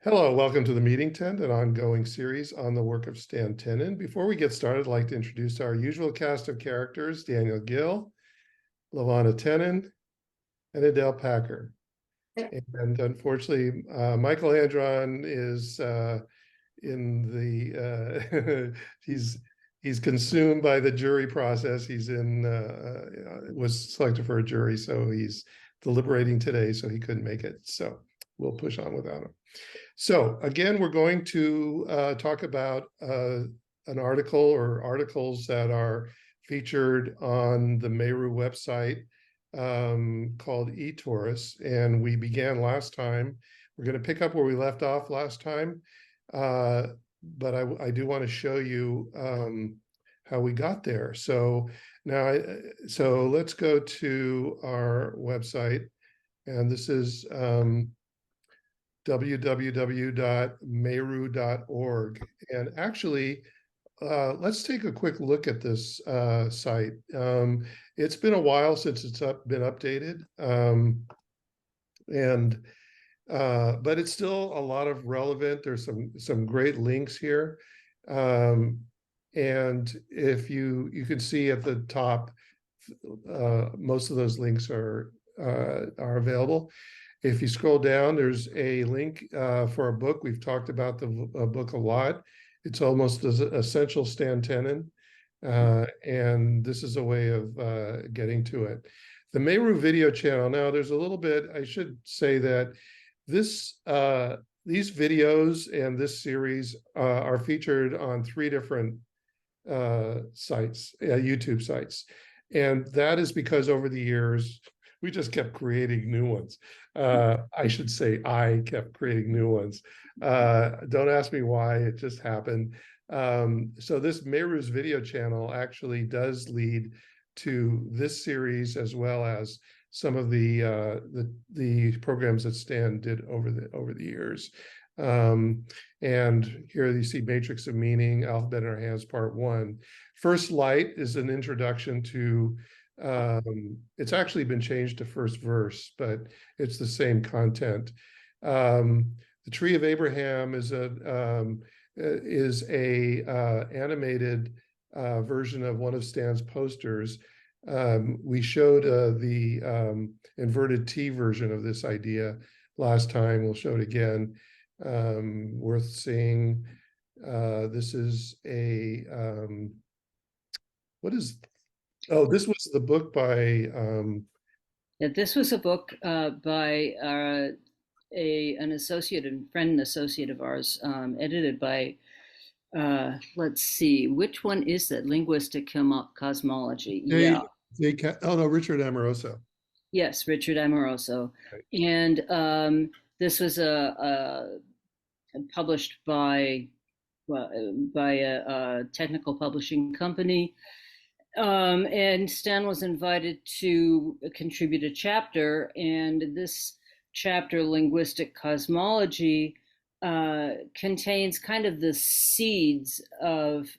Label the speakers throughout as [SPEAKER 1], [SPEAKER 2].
[SPEAKER 1] Hello, welcome to the meeting tent, an ongoing series on the work of Stan Tenen. Before we get started, I'd like to introduce our usual cast of characters: Daniel Gill, Lavana Tenen, and Idelle Packer. And unfortunately, Michael Andron is in the he's consumed by the jury process. He's in was selected for a jury, so he's deliberating today, so he couldn't make it. So we'll push on without him. So again, we're going to talk about an article or articles that are featured on the Meru website called eTourist. And we began last time. We're going to pick up where we left off last time. But I do want to show you how we got there. So now, so let's go to our website. And this is www.meru.org. And actually, let's take a quick look at this site. It's been a while since it's been updated, but it's still a lot of relevant. There's some great links here, and if you can see at the top, most of those links are available. If you scroll down, there's a link for a book. We've talked about the book a lot. It's almost as essential Stan Tenen, and this is a way of getting to it. The Meru video channel. Now, there's a little bit. I should say that these videos and this series are featured on 3 different sites, YouTube sites, and that is because over the years we just kept creating new ones. I should say I kept creating new ones. Don't ask me why, it just happened. So this Meru's video channel actually does lead to this series, as well as some of the programs that Stan did over the years. And here you see Matrix of Meaning, Alphabet in Our Hands, Part 1. First Light is an introduction to it's actually been changed to First Verse, but it's the same content. The Tree of Abraham is a animated version of one of Stan's posters. We showed the inverted T version of this idea last time. We'll show it again. Worth seeing. This is a what is? Oh, this was the book by.
[SPEAKER 2] Yeah, this was a book by an associate and friend and associate of ours, edited by, let's see, which one is that? Linguistic Cosmology. Yeah.
[SPEAKER 1] Oh no, Richard Amoroso.
[SPEAKER 2] Yes, Richard Amoroso.
[SPEAKER 1] Right.
[SPEAKER 2] And this was published by a technical publishing company. And Stan was invited to contribute a chapter, and this chapter, Linguistic Cosmology, contains kind of the seeds of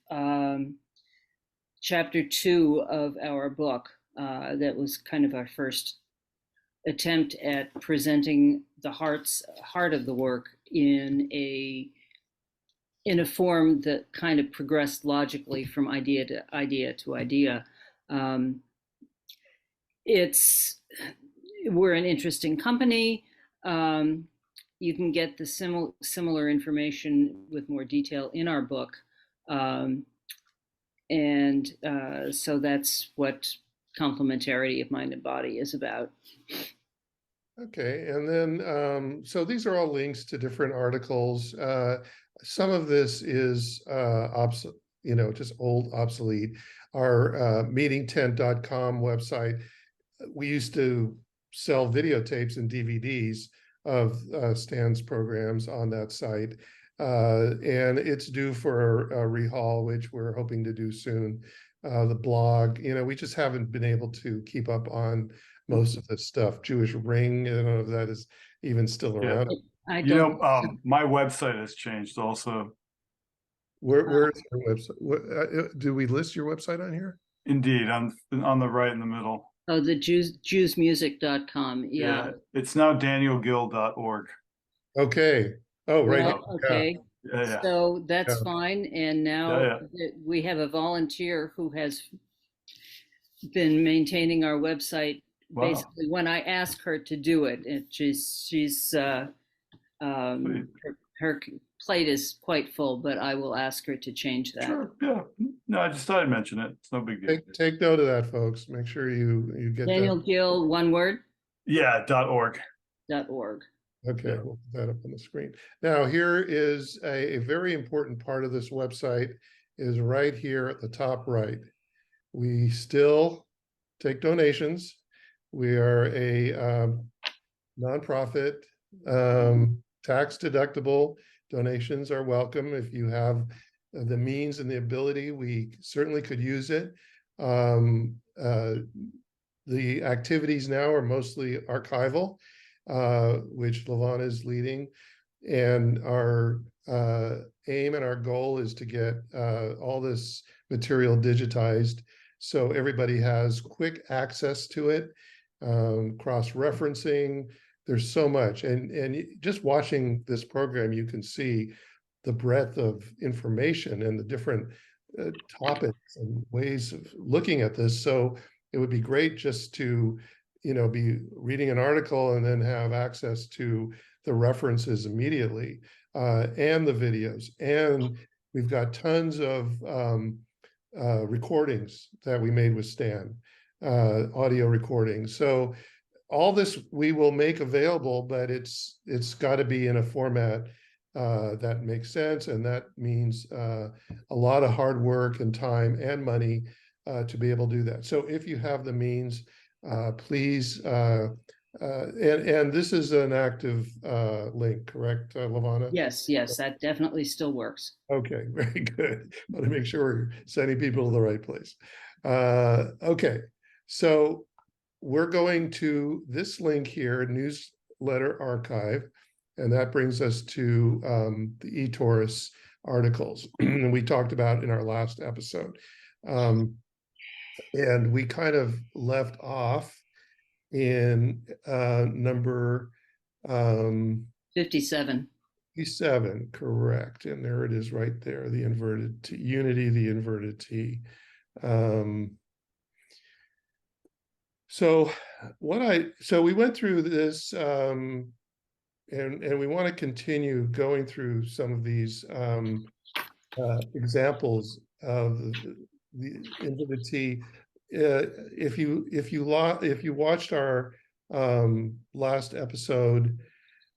[SPEAKER 2] chapter 2 of our book. That was kind of our first attempt at presenting the heart of the work in a form that kind of progressed logically from idea to idea to idea. We're an interesting company. You can get the similar information with more detail in our book. So that's what complementarity of mind and body is about.
[SPEAKER 1] Okay, and then so these are all links to different articles. Some of this is just old, obsolete. Our meetingtent.com website, we used to sell videotapes and DVDs of Stan's programs on that site. And it's due for a rehaul, which we're hoping to do soon. The blog, we just haven't been able to keep up on most of this stuff. Jewish Ring, I don't know if that is even still around.
[SPEAKER 3] My website has changed also.
[SPEAKER 1] Where is your website? Do we list your website on here?
[SPEAKER 3] Indeed, on the right in the middle.
[SPEAKER 2] Oh, the jewsmusic.com. Yeah.
[SPEAKER 3] It's now danielgill.org.
[SPEAKER 1] Okay. Oh, right.
[SPEAKER 2] Well,
[SPEAKER 1] Yeah,
[SPEAKER 2] okay,
[SPEAKER 3] Yeah, yeah,
[SPEAKER 2] so that's
[SPEAKER 1] yeah.
[SPEAKER 2] fine. And
[SPEAKER 3] yeah,
[SPEAKER 2] now
[SPEAKER 3] yeah.
[SPEAKER 2] we have a volunteer who has been maintaining our website.
[SPEAKER 3] Wow,
[SPEAKER 2] Basically, when I ask her to do it, she's
[SPEAKER 3] sweet.
[SPEAKER 2] her plate is quite full, but I will ask her to change that.
[SPEAKER 3] Sure, yeah. No, I just thought I'd mention it. It's no big deal.
[SPEAKER 1] Take note of that, folks. Make sure you get
[SPEAKER 2] Daniel
[SPEAKER 1] that.
[SPEAKER 2] Gill, one word,
[SPEAKER 3] Yeah, .org.
[SPEAKER 2] .org.
[SPEAKER 1] Okay,
[SPEAKER 3] Yeah.
[SPEAKER 1] we'll put that up on the screen. Now, here is a very important part of this website is right here at the top right. We still take donations. We are a nonprofit, tax deductible donations are welcome. If you have the means and the ability, we certainly could use it. Um, uh, the activities now are mostly archival, which Lavana is leading. And our aim and our goal is to get all this material digitized so everybody has quick access to it, cross-referencing. There's so much. And just watching this program, you can see the breadth of information and the different topics and ways of looking at this. So it would be great just to, be reading an article and then have access to the references immediately, and the videos. And we've got tons of recordings that we made with Stan, audio recordings. So all this we will make available, but it's got to be in a format that makes sense, and that means a lot of hard work and time and money to be able to do that. So if you have the means, please, and this is an active link, correct, Lavana?
[SPEAKER 2] Yes, yes, that definitely still works.
[SPEAKER 1] Okay, very good. Want to make sure we're sending people to the right place. Okay, so we're going to this link here, newsletter archive, and that brings us to the eTaurus articles we talked about in our last episode. And we kind of left off in number
[SPEAKER 2] 57.
[SPEAKER 1] 57, correct. And there it is right there, the inverted T, unity, the inverted T. So we went through this, and we want to continue going through some of these examples of the inverted T. If you watched our last episode,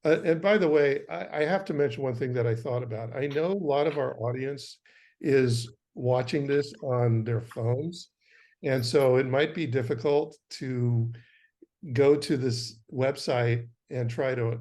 [SPEAKER 1] and by the way, I have to mention one thing that I thought about. I know a lot of our audience is watching this on their phones, and so it might be difficult to go to this website and try to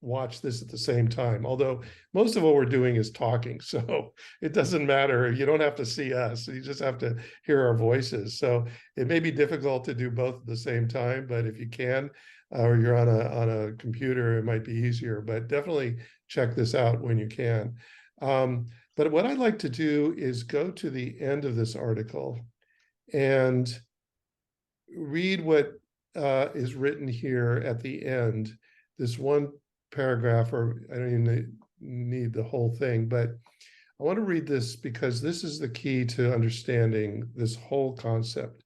[SPEAKER 1] watch this at the same time. Although most of what we're doing is talking, so it doesn't matter. You don't have to see us. You just have to hear our voices. So it may be difficult to do both at the same time, but if you can, or you're on a computer, it might be easier. But definitely check this out when you can. But what I'd like to do is go to the end of this article and read what is written here at the end. This one paragraph, or I don't even need the whole thing, but I want to read this because this is the key to understanding this whole concept.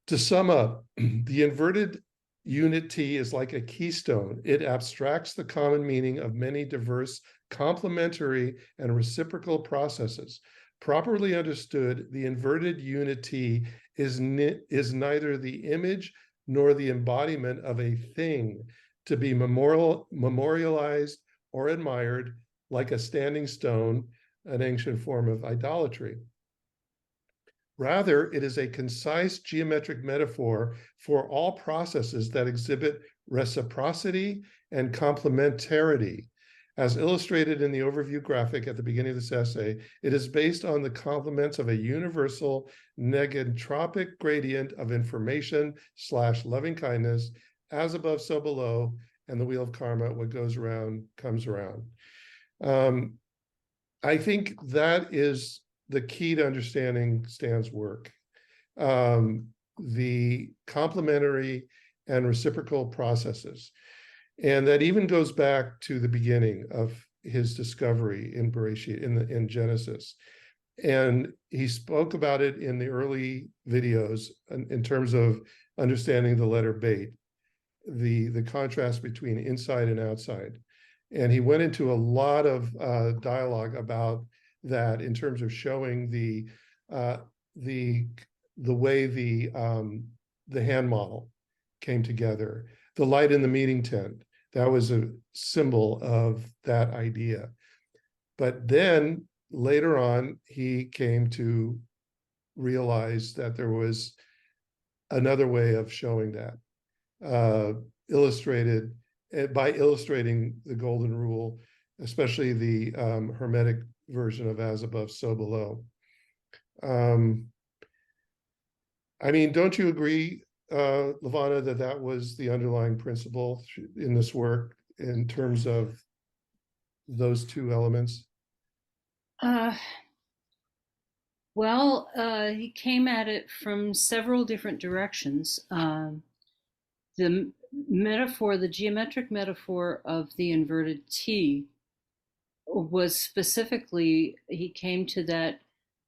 [SPEAKER 1] To sum up, the inverted unit T is like a keystone. It abstracts the common meaning of many diverse complementary and reciprocal processes. Properly understood, the inverted unit T is neither the image nor the embodiment of a thing to be memorialized or admired like a standing stone, an ancient form of idolatry. Rather, it is a concise geometric metaphor for all processes that exhibit reciprocity and complementarity. As illustrated in the overview graphic at the beginning of this essay, it is based on the complements of a universal negentropic gradient of information / loving kindness, as above, so below, and the wheel of karma, what goes around comes around. I think that is the key to understanding Stan's work. The complementary and reciprocal processes. And that even goes back to the beginning of his discovery in Bereshit, in Genesis. And he spoke about it in the early videos in terms of understanding the letter Beit, the contrast between inside and outside. And he went into a lot of dialogue about that in terms of showing uh, the way the hand model came together, the light in the meeting tent. That was a symbol of that idea. But then later on, he came to realize that there was another way of showing that, illustrated by illustrating the golden rule, especially the Hermetic version of as above, so below. I mean, don't you agree, Lavana, that that was the underlying principle in this work in terms of those two elements?
[SPEAKER 2] Uh, well, he came at it from several different directions. The metaphor, the geometric metaphor of the inverted T was specifically, he came to that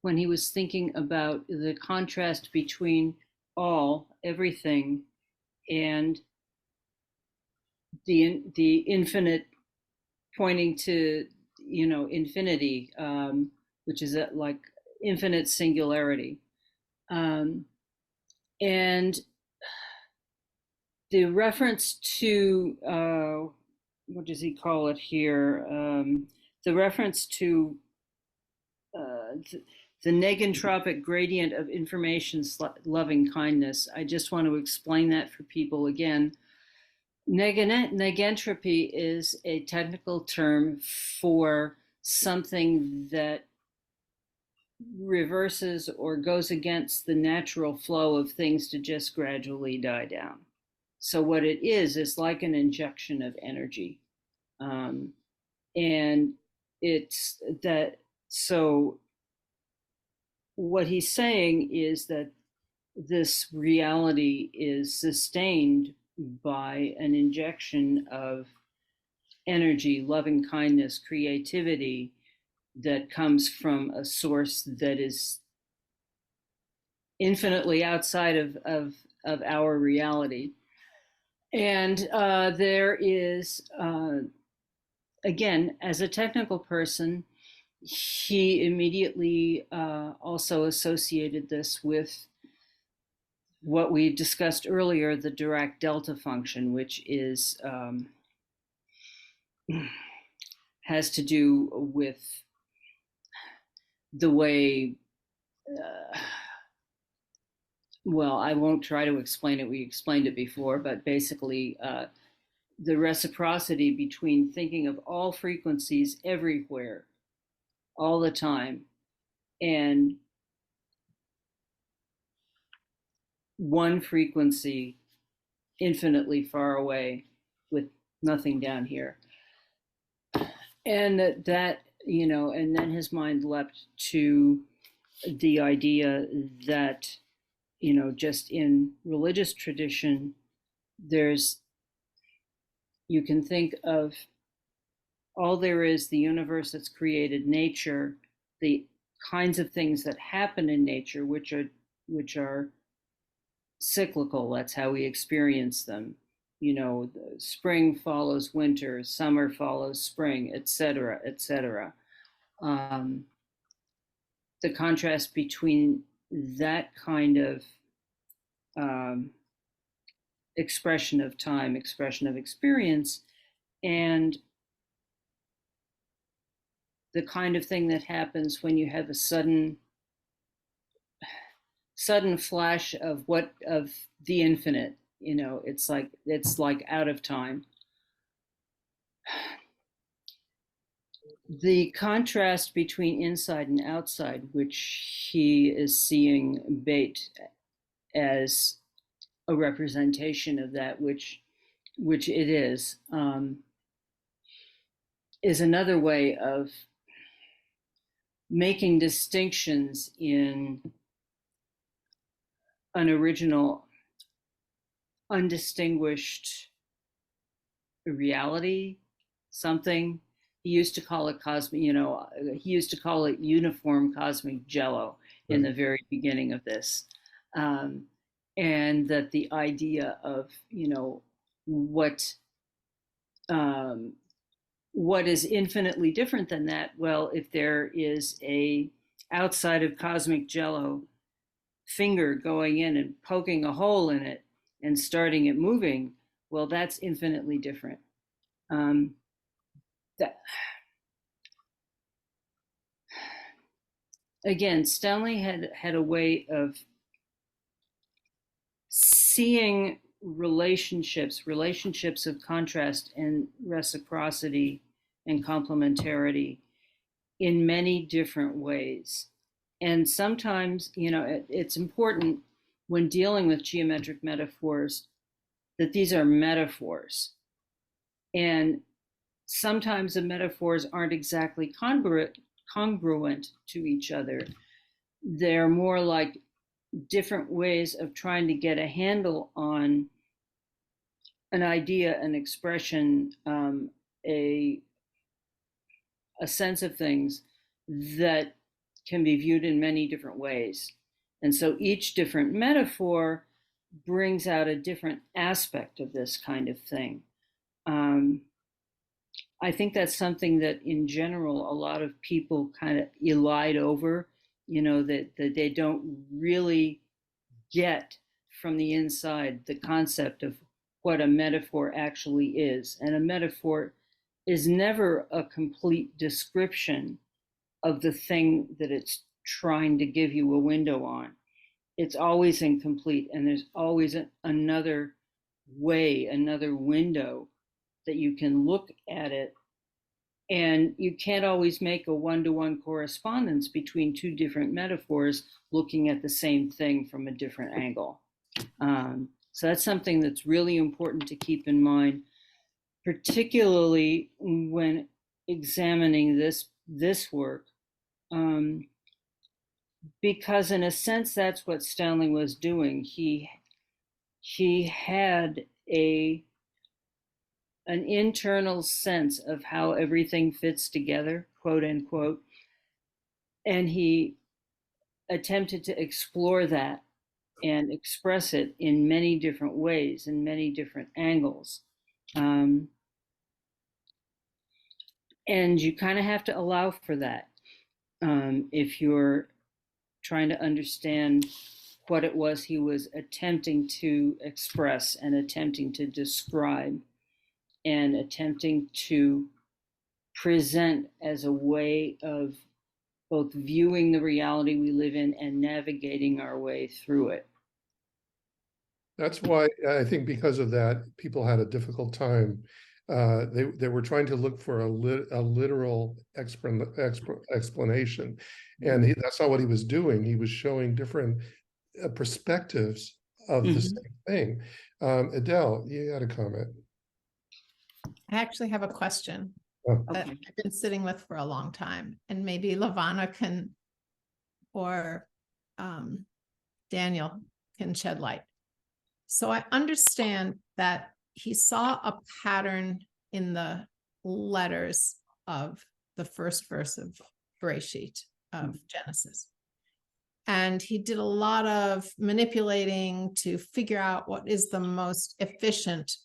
[SPEAKER 2] when he was thinking about the contrast between all, everything, and the infinite pointing to, infinity, which is like infinite singularity. And the reference to, what does he call it here? The reference to the negentropic gradient of information loving kindness. I just want to explain that for people again. Negentropy is a technical term for something that reverses or goes against the natural flow of things to just gradually die down. So what it is like an injection of energy. And it's that, so what he's saying is that this reality is sustained by an injection of energy, loving kindness, creativity that comes from a source that is infinitely outside of our reality. And there is, again, as a technical person, he immediately also associated this with what we discussed earlier, the Dirac delta function, which is has to do with the way, well, I won't try to explain it. We explained it before, but basically the reciprocity between thinking of all frequencies everywhere, all the time, and one frequency infinitely far away with nothing down here. And that, and then his mind leapt to the idea that, just in religious tradition, you can think of all there is, the universe that's created, nature, the kinds of things that happen in nature, which are cyclical. That's how we experience them. The spring follows winter, summer follows spring, etc., etc. The contrast between that kind of expression of time, expression of experience, and the kind of thing that happens when you have a sudden flash of the infinite. It's like out of time. The contrast between inside and outside, which he is seeing Beit as a representation of that, which it is another way of making distinctions in an original, undistinguished reality, something. He used to call it cosmic, he used to call it uniform cosmic jello in the very beginning of this. Um, and that the idea of, um, what is infinitely different than that? Well, if there is a outside of cosmic jello finger going in and poking a hole in it and starting it moving, well, that's infinitely different. That again, Stanley had a way of seeing relationships of contrast and reciprocity and complementarity in many different ways. And sometimes, it's important when dealing with geometric metaphors that these are metaphors. And sometimes the metaphors aren't exactly congruent to each other. They're more like different ways of trying to get a handle on an idea, an expression, a sense of things that can be viewed in many different ways. And so each different metaphor brings out a different aspect of this kind of thing. I think that's something that in general, a lot of people kind of elide over, that they don't really get from the inside the concept of what a metaphor actually is. And a metaphor is never a complete description of the thing that it's trying to give you a window on. It's always incomplete, and there's always another way, another window that you can look at it. And you can't always make a one-to-one correspondence between two different metaphors looking at the same thing from a different angle. So that's something that's really important to keep in mind, particularly when examining this work, because in a sense that's what Stanley was doing. He had an internal sense of how everything fits together, quote unquote, and he attempted to explore that and express it in many different ways, in many different angles. And you kind of have to allow for that if you're trying to understand what it was he was attempting to express and attempting to describe and attempting to present as a way of both viewing the reality we live in and navigating our way through it.
[SPEAKER 1] That's why I think because of that, people had a difficult time. They were trying to look for a literal explanation, and that's not what he was doing. He was showing different perspectives of the same thing. Idelle, you had a comment.
[SPEAKER 4] I actually have a question that I've been sitting with for a long time, and maybe Lavana can, or Daniel can shed light. So I understand that he saw a pattern in the letters of the first verse of Bereshit of Genesis. And he did a lot of manipulating to figure out what is the most efficient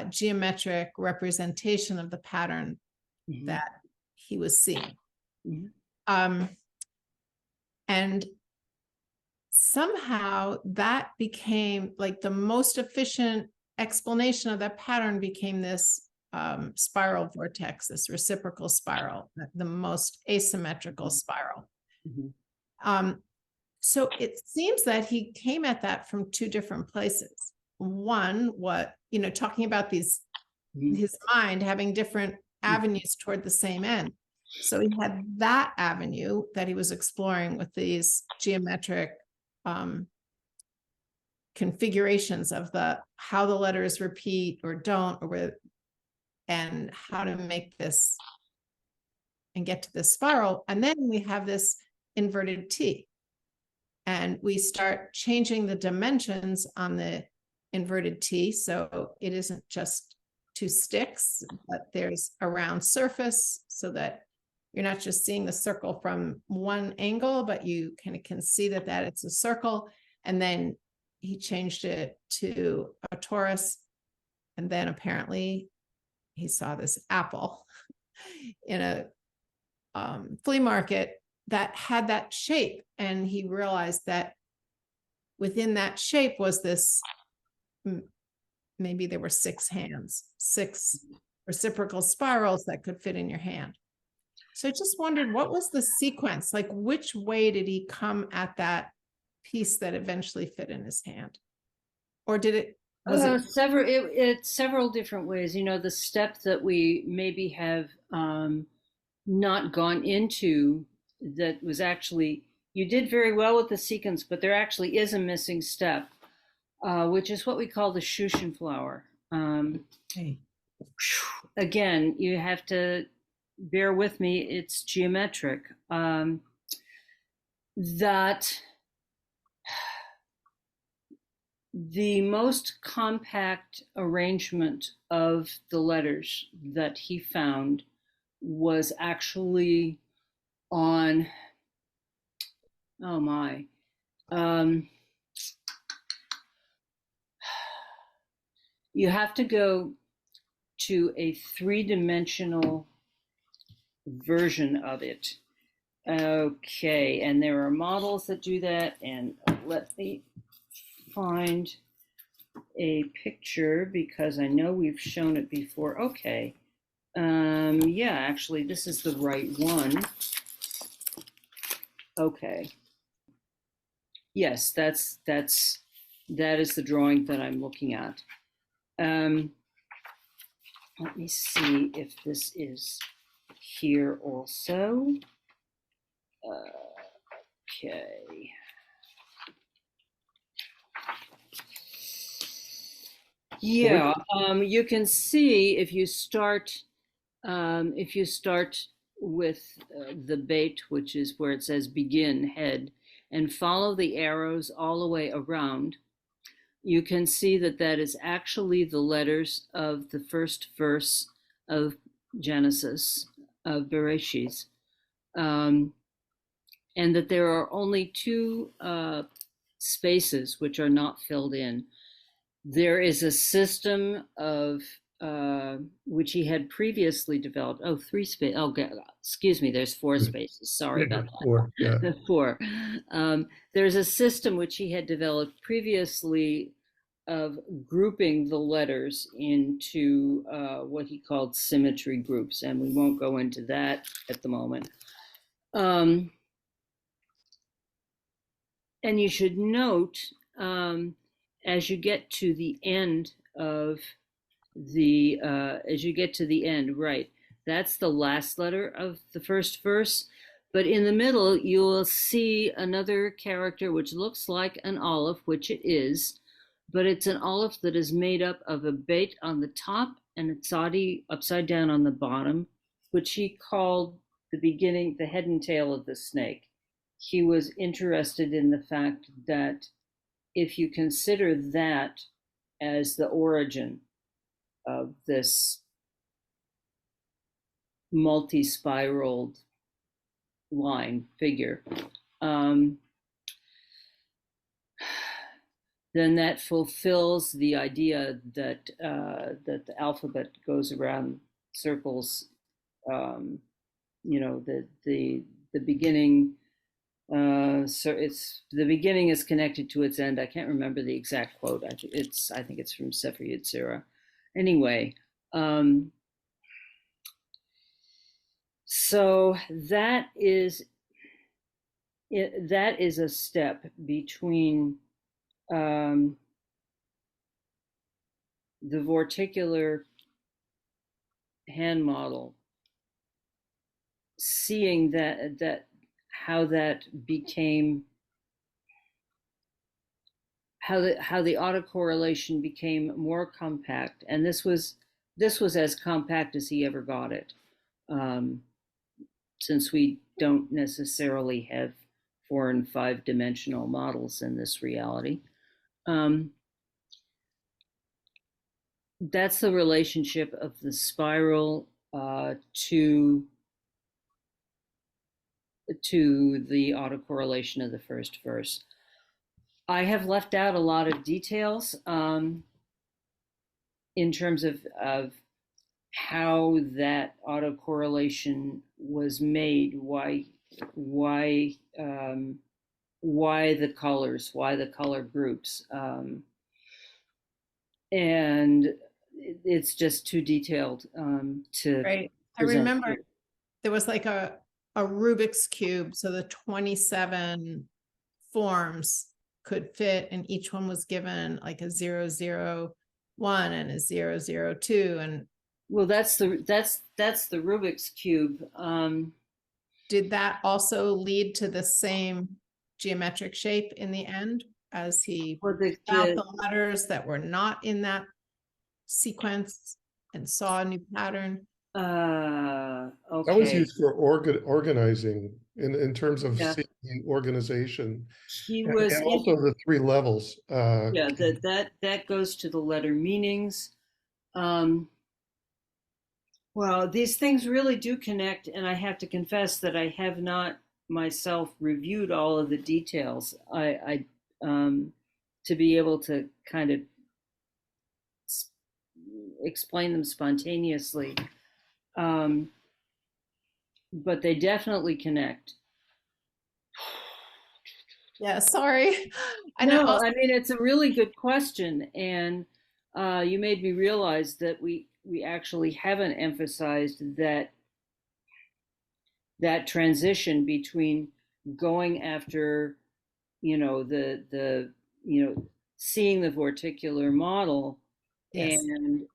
[SPEAKER 4] geometric representation of the pattern that he was seeing. And somehow that became like the most efficient explanation of that pattern became this spiral vortex, this reciprocal spiral, the most asymmetrical spiral. So it seems that he came at that from two different places. One, talking about his mind having different avenues toward the same end. So he had that avenue that he was exploring with these geometric configurations of how the letters repeat or don't, and how to make this and get to this spiral. And then we have this inverted T. And we start changing the dimensions on the inverted T. So it isn't just two sticks, but there's a round surface so that you're not just seeing the circle from one angle, but you kind of can see that it's a circle. And then he changed it to a torus. And then apparently he saw this apple in a flea market that had that shape. And he realized that within that shape was this, maybe there were 6 hands, 6 reciprocal spirals that could fit in your hand. So I just wondered, what was the sequence? Like, which way did he come at that piece that eventually fit in his hand? Or did it, was it?
[SPEAKER 2] Several different ways. You know, the step that we maybe have not gone into, that was actually, you did very well with the sequence, but there actually is a missing step, which is what we call the Shushan flower.
[SPEAKER 4] Hey.
[SPEAKER 2] Again, you have to bear with me, it's geometric. That the most compact arrangement of the letters that he found was actually on, oh my, you have to go to a 3-dimensional version of it. Okay, and there are models that do that, and let me find a picture because I know we've shown it before. Okay, yeah, actually this is the right one. Okay, yes, that is the drawing that I'm looking at. Let me see if this is here also. Okay. Yeah, you can see if you start with the bait, which is where it says begin head, and follow the arrows all the way around, you can see that that is actually the letters of the first verse of Genesis, of Bereshit, and that there are only 2 spaces which are not filled in. There is a system of which he had previously developed. Oh, 3 space. Oh, excuse me. There's 4 spaces. Sorry about that.
[SPEAKER 1] 4, yeah.
[SPEAKER 2] 4. There's a system which he had developed previously of grouping the letters into what he called symmetry groups, and we won't go into that at the moment. And you should note, as you get to the end of the, right, that's the last letter of the first verse. But in the middle, you will see another character which looks like an olive, which it is, but it's an olive that is made up of a bait on the top and a tzadi upside down on the bottom, which he called the beginning, the head and tail of the snake. He was interested in the fact that if you consider that as the origin of this multi-spiraled line figure, then that fulfills the idea that that the alphabet goes around circles. You know, the beginning. So it's the beginning is connected to its end. I can't remember the exact quote. I think it's from Sefer Yetzirah. Anyway, so that is a step between the vorticular hand model, seeing that how that became, how the autocorrelation became more compact, and this was as compact as he ever got it, since we don't necessarily have 4 and 5 dimensional models in this reality. That's the relationship of the spiral to the autocorrelation of the first verse. I have left out a lot of details in terms of how that autocorrelation was made, why the colors, why the color groups, and it's just too detailed to
[SPEAKER 4] Right. I
[SPEAKER 2] present
[SPEAKER 4] remember
[SPEAKER 2] here.
[SPEAKER 4] there was like a Rubik's Cube, so the 27 forms could fit, and each one was given like a 001 and a 002. And
[SPEAKER 2] Well, that's the Rubik's cube.
[SPEAKER 4] did that also lead to the same geometric shape in the end as he
[SPEAKER 2] Well,
[SPEAKER 4] found the letters that were not in that sequence and saw a new pattern?
[SPEAKER 1] That was
[SPEAKER 2] Okay.
[SPEAKER 1] used for organizing in terms of
[SPEAKER 2] Yeah.
[SPEAKER 1] seeing organization.
[SPEAKER 2] He
[SPEAKER 1] And
[SPEAKER 2] was
[SPEAKER 1] and also the three levels.
[SPEAKER 2] yeah, that goes to the letter meanings. Well, these things really do connect, and I have to confess that I have not myself reviewed all of the details. I to be able to kind of explain them spontaneously, um, but they definitely connect.
[SPEAKER 4] Yeah, sorry. And
[SPEAKER 2] No,
[SPEAKER 4] also,
[SPEAKER 2] I mean it's a really good question, and you made me realize that we actually haven't emphasized that transition between going after, the seeing the vorticular model
[SPEAKER 4] yes.
[SPEAKER 2] and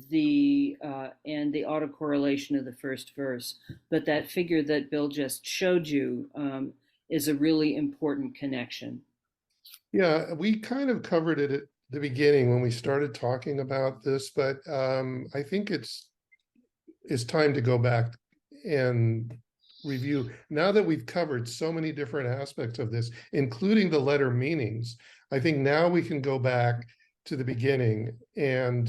[SPEAKER 2] the autocorrelation of the first verse, but that figure that Bill just showed you is a really important connection.
[SPEAKER 1] Yeah, we kind of covered it at the beginning when we started talking about this, but I think it's time to go back and review. Now that we've covered so many different aspects of this, including the letter meanings, I think now we can go back to the beginning and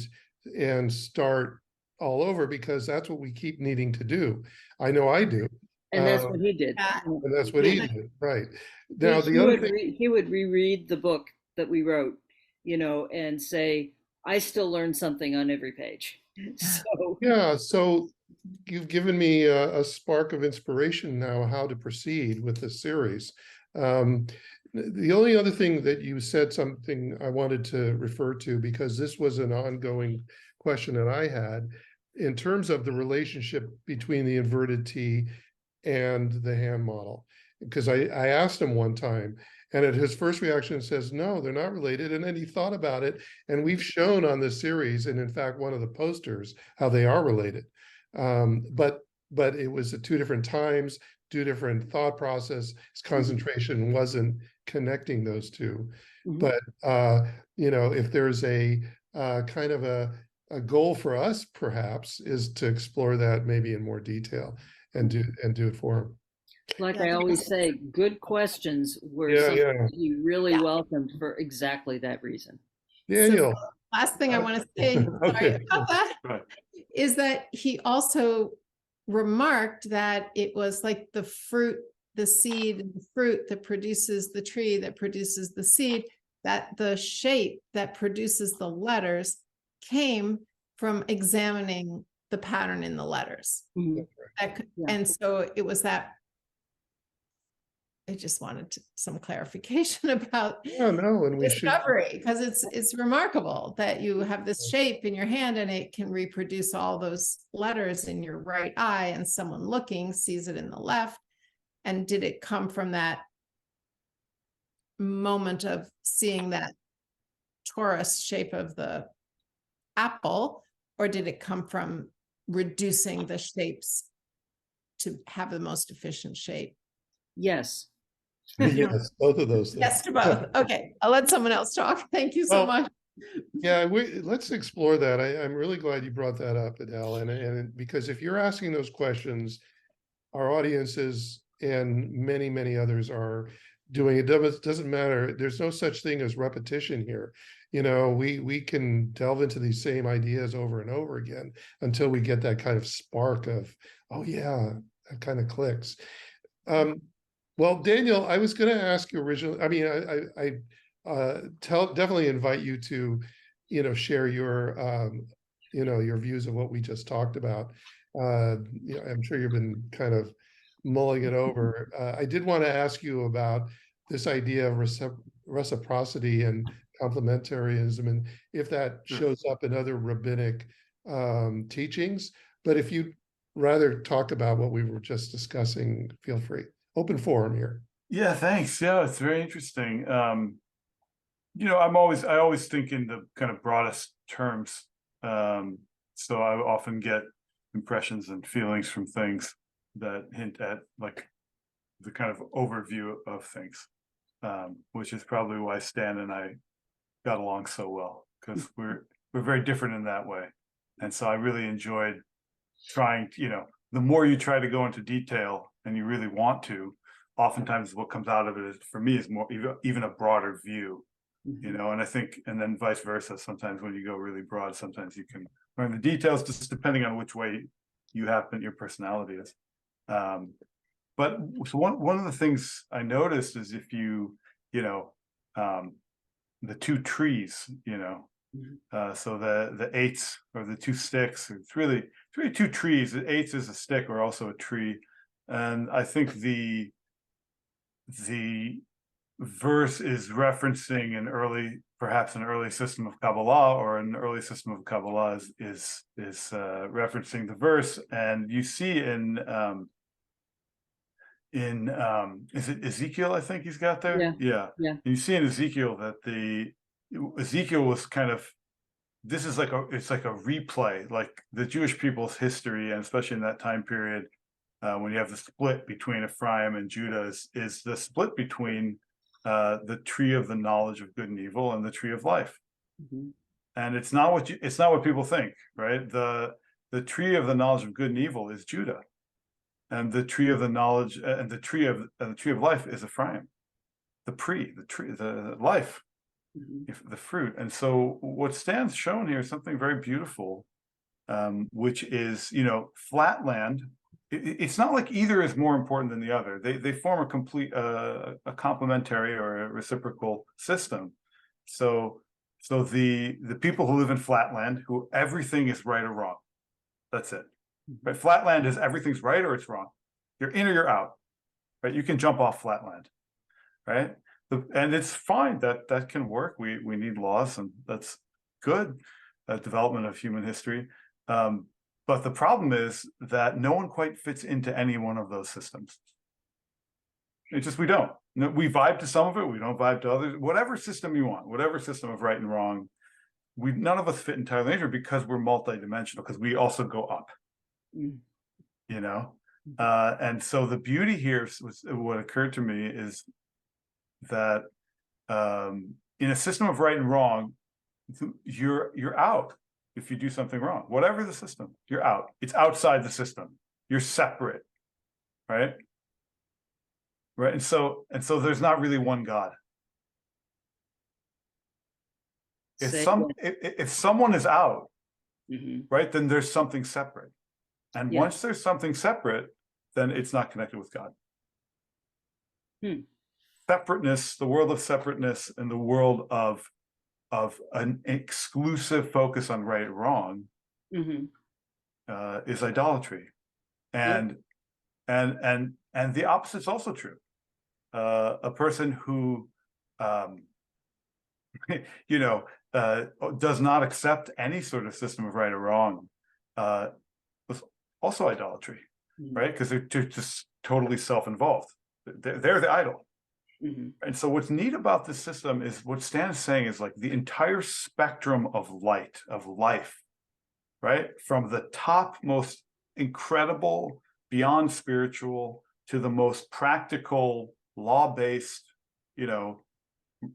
[SPEAKER 1] start all over, because that's what we keep needing to do. I know I do.
[SPEAKER 2] And that's what he did.
[SPEAKER 4] Yeah.
[SPEAKER 1] And that's what he did, right.
[SPEAKER 2] He,
[SPEAKER 1] Now, the
[SPEAKER 2] he
[SPEAKER 1] other
[SPEAKER 2] would
[SPEAKER 1] thing,
[SPEAKER 2] he would reread the book that we wrote, and say, I still learn something on every page. So
[SPEAKER 1] yeah, so you've given me a spark of inspiration now how to proceed with this series. Um, the only other thing that you said something I wanted to refer to, because this was an ongoing question that I had in terms of the relationship between the inverted T and the hand model. Because I asked him one time, and at his first reaction says, no, they're not related. And then he thought about it, and we've shown on this series, and in fact, one of the posters, how they are related. But it was at two different times, two different thought process. His concentration wasn't connecting those two. But if there's a kind of a goal for us, perhaps, is to explore that maybe in more detail and do it for him.
[SPEAKER 2] like
[SPEAKER 4] Yeah,
[SPEAKER 2] I
[SPEAKER 4] there
[SPEAKER 2] always
[SPEAKER 4] was-
[SPEAKER 2] say, good questions were
[SPEAKER 1] Yeah,
[SPEAKER 2] something
[SPEAKER 1] yeah.
[SPEAKER 2] that you really
[SPEAKER 4] Yeah.
[SPEAKER 2] welcomed for exactly that reason.
[SPEAKER 1] Daniel.
[SPEAKER 4] Last thing I want to say, sorry
[SPEAKER 1] Okay.
[SPEAKER 4] about that,
[SPEAKER 3] Right.
[SPEAKER 4] is that he also remarked that it was like the fruit, the seed, and the fruit that produces the tree, that produces the seed, that the shape that produces the letters came from examining the pattern in the letters.
[SPEAKER 2] Mhm. Yeah.
[SPEAKER 4] And so it was that. I just wanted some clarification about
[SPEAKER 1] Yeah, no, and we should.
[SPEAKER 4] discovery, because it's remarkable that you have this shape in your hand and it can reproduce all those letters in your right eye, and someone looking sees it in the left. And did it come from that moment of seeing that torus shape of the apple, or did it come from reducing the shapes to have the most efficient shape?
[SPEAKER 2] Yes.
[SPEAKER 1] Yes, both of those things.
[SPEAKER 4] Yes to both. Okay, I'll let someone else talk. Thank you so
[SPEAKER 1] Well,
[SPEAKER 4] much.
[SPEAKER 1] Yeah, let's explore that. I'm really glad you brought that up, Idelle, and because if you're asking those questions, our audiences and many, many others are doing it. Doesn't matter. There's no such thing as repetition here. We can delve into these same ideas over and over again until we get that kind of spark of, oh yeah, that kind of clicks. Well, Daniel, I was going to ask you originally. I mean, definitely invite you to, share your views of what we just talked about. I'm sure you've been kind of mulling it over. I did want to ask you about this idea of reciprocity and complementarianism, and if that shows up in other rabbinic teachings. But if you'd rather talk about what we were just discussing, feel free. Open forum here.
[SPEAKER 3] Yeah, thanks. Yeah, it's very interesting. I always think in the kind of broadest terms. So I often get impressions and feelings from things that hint at like the kind of overview of things, which is probably why Stan and I got along so well, because we're very different in that way. And so I really enjoyed trying, the more you try to go into detail and you really want to, oftentimes what comes out of it is, for me, is more even a broader view, and I think, and then vice versa. Sometimes when you go really broad, sometimes you can learn the details just depending on which way you happen, your personality is. But so one of the things I noticed is if the two trees, so the eights or the two sticks, it's really two trees. The eights is a stick or also a tree. And I think the verse is referencing perhaps an early system of Kabbalah, or an early system of Kabbalah is referencing the verse. And you see in is it Ezekiel, I think he's got there? Yeah. And you see in Ezekiel that Ezekiel was kind of, it's like a replay, like the Jewish people's history, and especially in that time period, when you have the split between Ephraim and Judah, is the split between the tree of the knowledge of good and evil and the tree of life. And it's not what people think, right? The tree of the knowledge of good and evil is Judah, and the tree of the knowledge and the tree of life is Ephraim. The life, the fruit. And so what stands shown here is something very beautiful, which is, flatland. It's not like either is more important than the other. They form a complete, a complementary or a reciprocal system. So the people who live in flatland, who everything is right or wrong, that's it. Right? Flatland is everything's right or it's wrong. You're in or you're out. Right? You can jump off flatland. Right? And it's fine. That can work. We need laws, and that's good. Development of human history. But the problem is that no one quite fits into any one of those systems. It's just, we don't. We vibe to some of it, we don't vibe to others. Whatever system you want, whatever system of right and wrong, none of us fit entirely in because we're multidimensional, because we also go up. And so the beauty here was what occurred to me is that in a system of right and wrong, you're out. If you do something wrong, whatever the system, you're out. It's outside the system. You're separate, right? And so there's not really one God. If someone is out, right, then there's something separate. And once there's something separate, then it's not connected with God. Separateness, the world of separateness, and the world of an exclusive focus on right or wrong is idolatry, and the opposite is also true. A person who does not accept any sort of system of right or wrong was also idolatry, right? Because they're just totally self-involved. They're the idol. And so what's neat about this system is what Stan is saying is like the entire spectrum of light, of life, right? From the top, most incredible, beyond spiritual, to the most practical, law-based,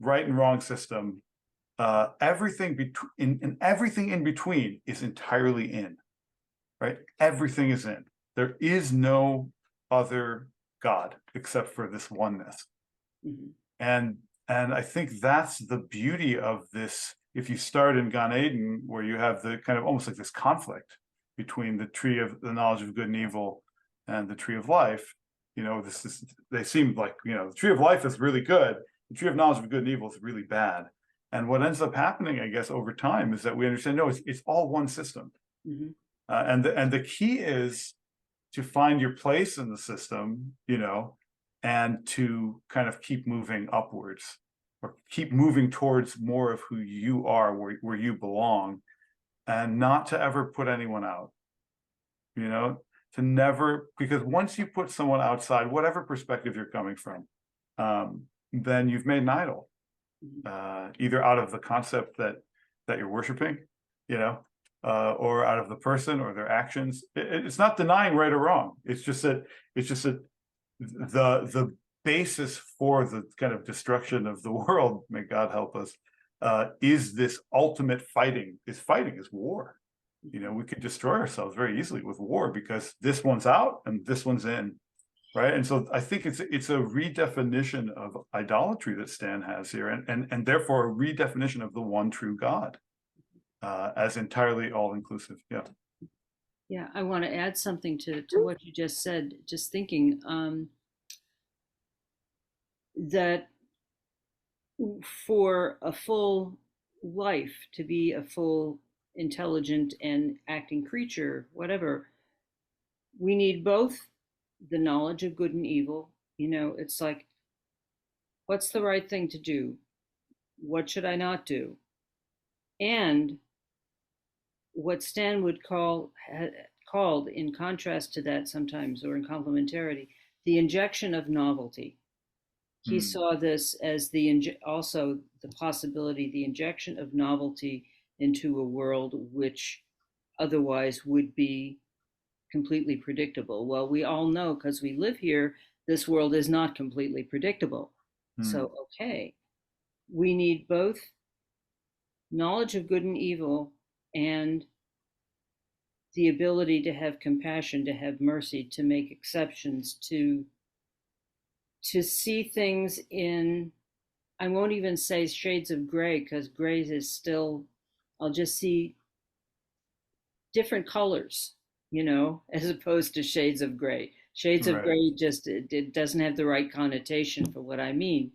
[SPEAKER 3] right and wrong system. Everything in between is entirely in, right? Everything is in. There is no other God except for this oneness.
[SPEAKER 2] Mhm.
[SPEAKER 3] And I think that's the beauty of this. If you start in Gan Eden, where you have the kind of almost like this conflict between the tree of the knowledge of good and evil and the tree of life, this is, they seem like, the tree of life is really good. The tree of knowledge of good and evil is really bad. And what ends up happening, I guess, over time is that we understand, no, it's all one system.
[SPEAKER 2] Mhm.
[SPEAKER 3] And the key is to find your place in the system, and to kind of keep moving upwards, or keep moving towards more of who you are, where you belong, and not to ever put anyone out, to never, because once you put someone outside, whatever perspective you're coming from, then you've made an idol, either out of the concept that you're worshiping, or out of the person or their actions. It's not denying right or wrong. It's just that the basis for the kind of destruction of the world, may God help us, is this ultimate fighting. Is war. We could destroy ourselves very easily with war, because this one's out and this one's in, right? And so I think it's a redefinition of idolatry that Stan has here, and therefore a redefinition of the one true God, as entirely all-inclusive. Yeah.
[SPEAKER 2] Yeah, I want to add something to what you just said. Just thinking that for a full life to be a full, intelligent, and acting creature, whatever, we need both the knowledge of good and evil. It's like, what's the right thing to do? What should I not do? And what Stan would called, in contrast to that sometimes, or in complementarity, the injection of novelty. He saw this as also the possibility, the injection of novelty into a world which otherwise would be completely predictable. Well, we all know, because we live here, this world is not completely predictable. So, okay, we need both knowledge of good and evil and the ability to have compassion, to have mercy, to make exceptions, to see things in, I won't even say shades of gray, because gray is still, I'll just see different colors, as opposed to shades of gray. Shades of
[SPEAKER 3] Right.
[SPEAKER 2] gray just, it doesn't have the right connotation for what I mean.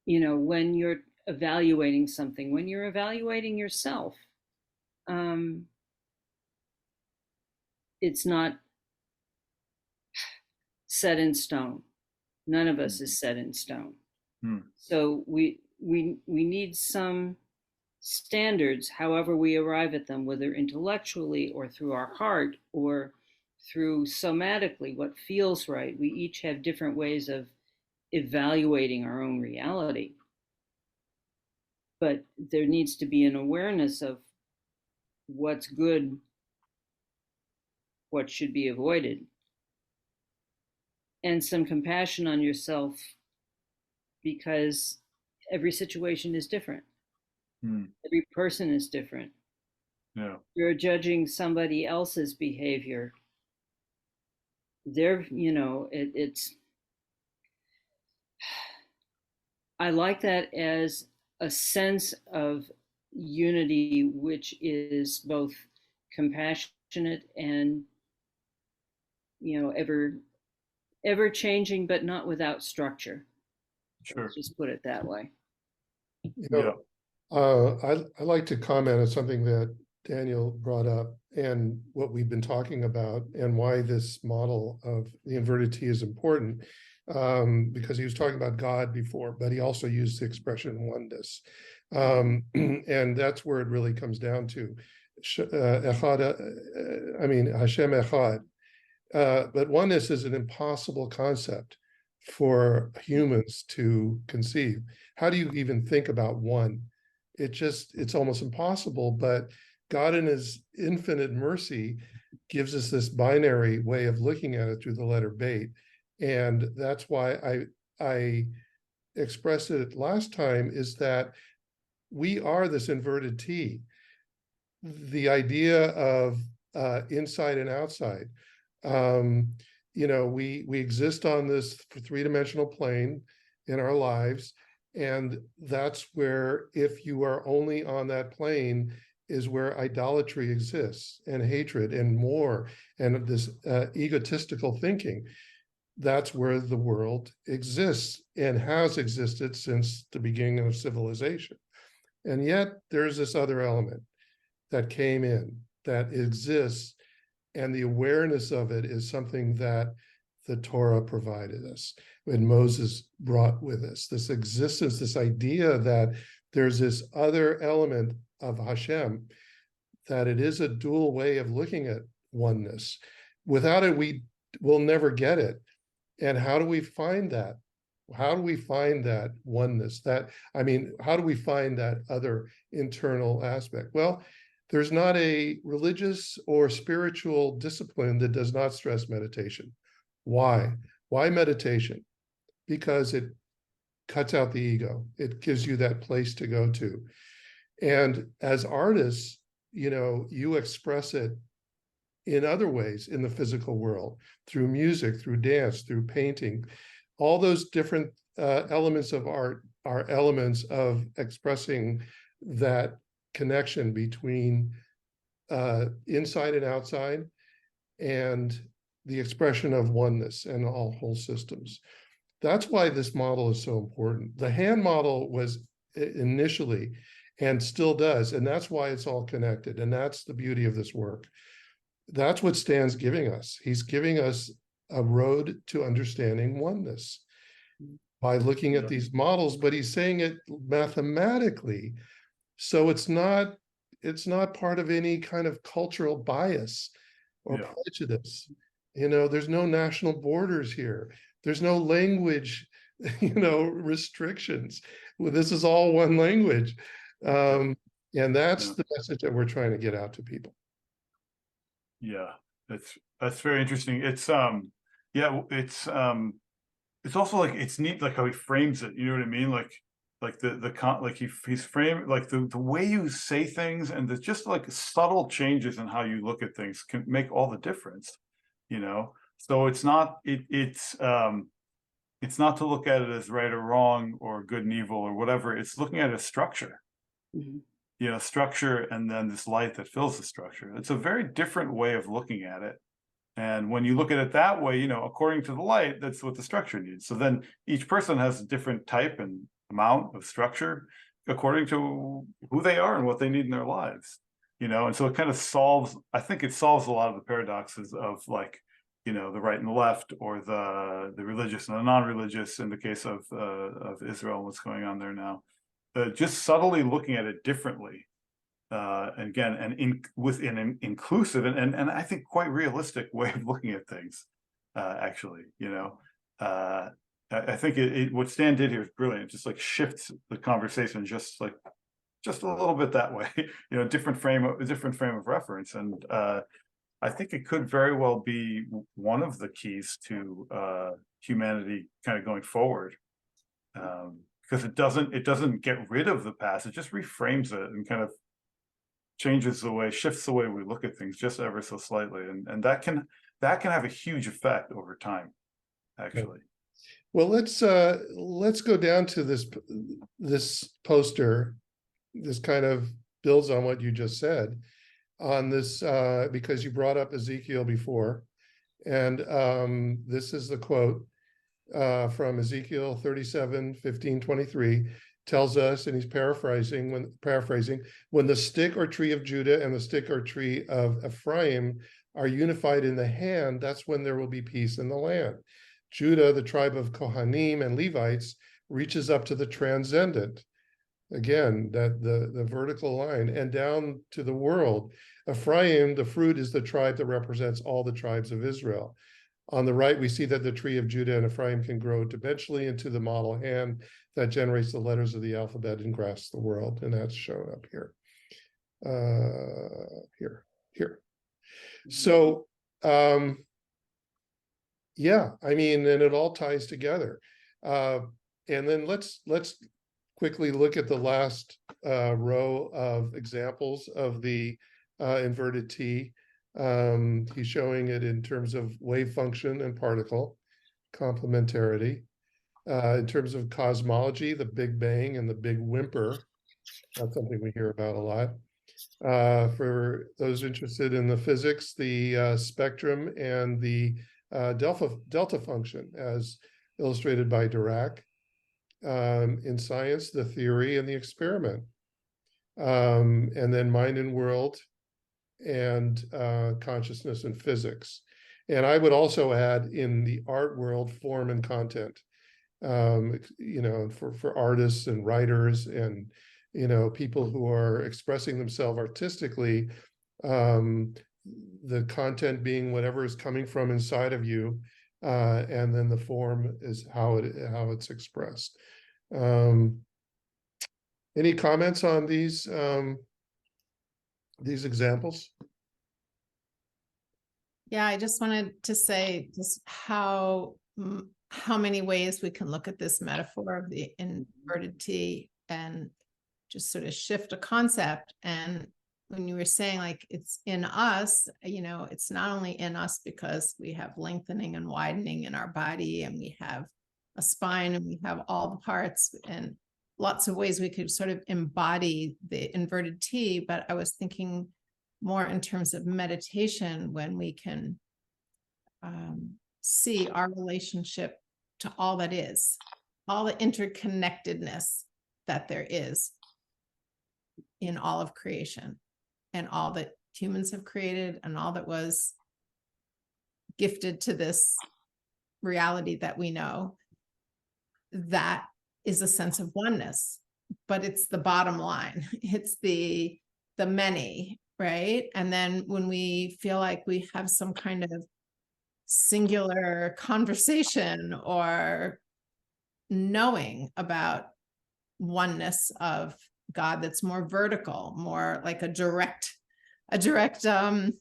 [SPEAKER 2] When you're evaluating something, when you're evaluating yourself, it's not set in stone. None of us is set in stone. So we need some standards, however we arrive at them, whether intellectually or through our heart or through somatically, what feels right. We each have different ways of evaluating our own reality. But there needs to be an awareness of what's good, what should be avoided, and some compassion on yourself, because every situation is different. Every person is different.
[SPEAKER 3] Yeah.
[SPEAKER 2] You're judging somebody else's behavior. It's, I like that as a sense of unity, which is both compassionate and, ever changing, but not without structure.
[SPEAKER 3] Sure.
[SPEAKER 2] Let's just put it that way.
[SPEAKER 3] Yeah.
[SPEAKER 1] I like to comment on something that Daniel brought up, and what we've been talking about, and why this model of the inverted T is important, because he was talking about God before, but he also used the expression oneness. And that's where it really comes down to Hashem Echad. But oneness is an impossible concept for humans to conceive. How do you even think about one? It's almost impossible, but God in his infinite mercy gives us this binary way of looking at it through the letter Beit. And that's why I expressed it last time, is that we are this inverted T. The idea of inside and outside. we exist on this three-dimensional plane in our lives. And that's where, if you are only on that plane, is where idolatry exists, and hatred, and more, and this egotistical thinking. That's where the world exists and has existed since the beginning of civilization. And yet there's this other element that came in that exists, and the awareness of it is something that the Torah provided us, and Moses brought with us, this existence, this idea that there's this other element of Hashem, that it is a dual way of looking at oneness. Without it, we will never get it. And how do we find that? How do we find that oneness? How do we find that other internal aspect? Well, there's not a religious or spiritual discipline that does not stress meditation. Why? Why meditation? Because it cuts out the ego. It gives you that place to go to. And as artists, you express it in other ways in the physical world, through music, through dance, through painting. All those different elements of art are elements of expressing that connection between inside and outside, and the expression of oneness and all whole systems. That's why this model is so important. The hand model was initially, and still does, and that's why it's all connected. And that's the beauty of this work. That's what Stan's giving us. He's giving us a road to understanding oneness by looking at these models, but he's saying it mathematically. So it's not part of any kind of cultural bias or prejudice. There's no national borders here. There's no language, restrictions. Well, this is all one language. And that's the message that we're trying to get out to people.
[SPEAKER 3] Yeah, that's very interesting. It's it's also like, it's neat, like how he frames it. You know what I mean? Like he's framed, like the way you say things, and the just like subtle changes in how you look at things can make all the difference. So it's not it's not to look at it as right or wrong or good and evil or whatever. It's looking at a structure. Structure, and then this light that fills the structure. It's a very different way of looking at it. And when you look at it that way, according to the light, that's what the structure needs. So then each person has a different type and amount of structure according to who they are and what they need in their lives. And so it kind of solves, I think it solves a lot of the paradoxes of the right and the left, or the religious and the non-religious in the case of Israel and what's going on there now. Just subtly looking at it differently, and again, and within an inclusive and I think quite realistic way of looking at things. Actually, I think what Stan did here is brilliant. It just like shifts the conversation just a little bit that way. Different frame of reference, and I think it could very well be one of the keys to humanity kind of going forward. Because it doesn't get rid of the past, it just reframes it and kind of shifts the way we look at things just ever so slightly, and that can have a huge effect over time, actually.
[SPEAKER 1] Well, let's go down to this poster. This kind of builds on what you just said on this, because you brought up Ezekiel before, and this is the quote from Ezekiel 37:15-23, tells us, and he's paraphrasing, when the stick or tree of Judah and the stick or tree of Ephraim are unified in the hand, that's when there will be peace in the land. Judah, the tribe of Kohanim and Levites, reaches up to the transcendent. Again, that the vertical line, and down to the world. Ephraim, the fruit, is the tribe that represents all the tribes of Israel. On the right, we see that the tree of Judah and Ephraim can grow dimensionally into the model hand that generates the letters of the alphabet and grasps the world, and that's shown up here. Here. So, yeah, and it all ties together. And then let's quickly look at the last row of examples of the inverted T. He's showing it in terms of wave function and particle complementarity. In terms of cosmology, the Big Bang and the Big Whimper. That's something we hear about a lot. For those interested in the physics, the spectrum and the delta function, as illustrated by Dirac. In science, the theory and the experiment. And then mind and world and consciousness and physics. And I would also add in the art world, form and content. You know, for artists and writers and, you know, people who are expressing themselves artistically, the content being whatever is coming from inside of you, and then the form is how it's expressed. Any comments on these examples?
[SPEAKER 4] Yeah, I just wanted to say just how many ways we can look at this metaphor of the inverted T and just sort of shift a concept. And when you were saying like it's in us, you know, it's not only in us because we have lengthening and widening in our body and we have a spine and we have all the parts and lots of ways we could sort of embody the inverted T. But I was thinking more in terms of meditation when we can see our relationship to all that is, all the interconnectedness that there is in all of creation and all that humans have created and all that was gifted to this reality that we know. That is a sense of oneness, but it's the bottom line. It's the many, right? And then when we feel like we have some kind of singular conversation or knowing about oneness of God that's more vertical, more like a direct download.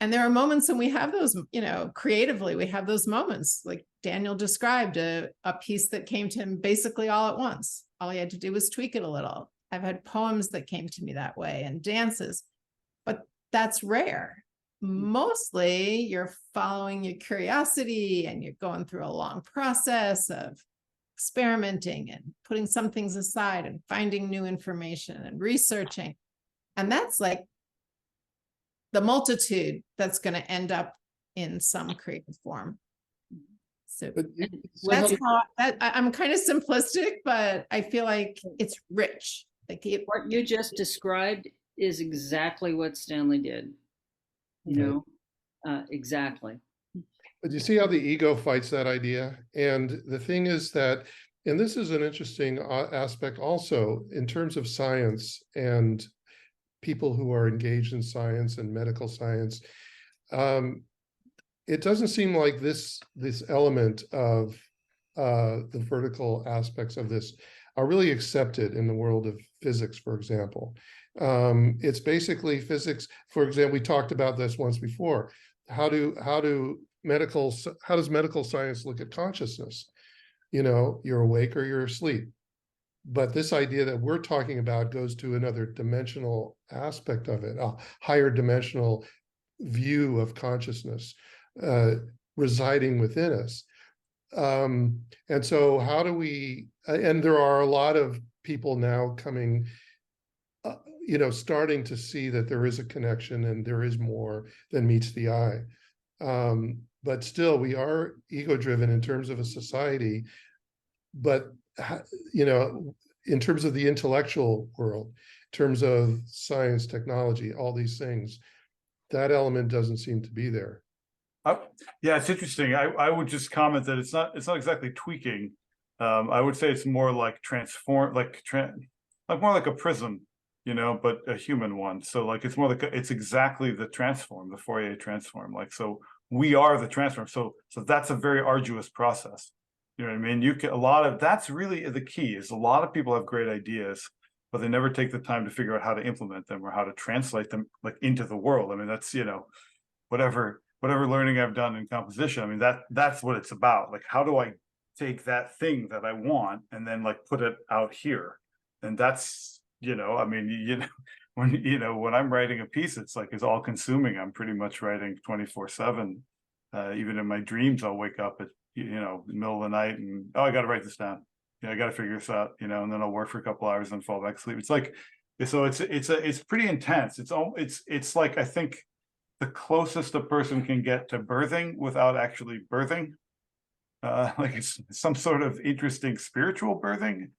[SPEAKER 4] And there are moments when we have those, you know, creatively, we have those moments like Daniel described a piece that came to him basically all at once. All he had to do was tweak it a little. I've had poems that came to me that way and dances, but that's rare. Mostly you're following your curiosity and you're going through a long process of experimenting and putting some things aside and finding new information and researching. And that's like the multitude that's going to end up in some creative form. So that's how I'm kind of simplistic, but I feel like it's rich. Like
[SPEAKER 2] what you just described is exactly what Stanley did. You know, exactly.
[SPEAKER 1] But you see how the ego fights that idea? And the thing is that, and this is an interesting aspect also in terms of science and people who are engaged in science and medical science. It doesn't seem like this element of the vertical aspects of this are really accepted in the world of physics, for example. It's basically physics. For example, we talked about this once before. How does medical science look at consciousness? You know, you're awake or you're asleep. But this idea that we're talking about goes to another dimensional aspect of it, a higher dimensional view of consciousness residing within us. And so how do we, and there are a lot of people now coming, you know, starting to see that there is a connection and there is more than meets the eye. But still, we are ego-driven in terms of a society, but, you know, in terms of the intellectual world, in terms of science, technology, all these things, that element doesn't seem to be there.
[SPEAKER 3] Yeah, it's interesting. I would just comment that it's not exactly tweaking. I would say it's more like transform, like more like a prism, you know, but a human one. So like it's more like it's exactly the transform, the Fourier transform. Like so, we are the transform. So that's a very arduous process. You know what I mean? You can that's really the key. Is a lot of people have great ideas, but they never take the time to figure out how to implement them or how to translate them like into the world. I mean, that's, you know, whatever learning I've done in composition, I mean, that's what it's about. Like, how do I take that thing that I want and then like put it out here? And that's, you know, I mean, you know, when, you know, when I'm writing a piece, it's like, it's all consuming. I'm pretty much writing 24/7. Even in my dreams, I'll wake up at, you know, the middle of the night and, oh, I got to write this down. Yeah, I got to figure this out, you know, and then I'll work for a couple hours and fall back asleep. It's like, so it's pretty intense. It's like, I think the closest a person can get to birthing without actually birthing. Like it's some sort of interesting spiritual birthing,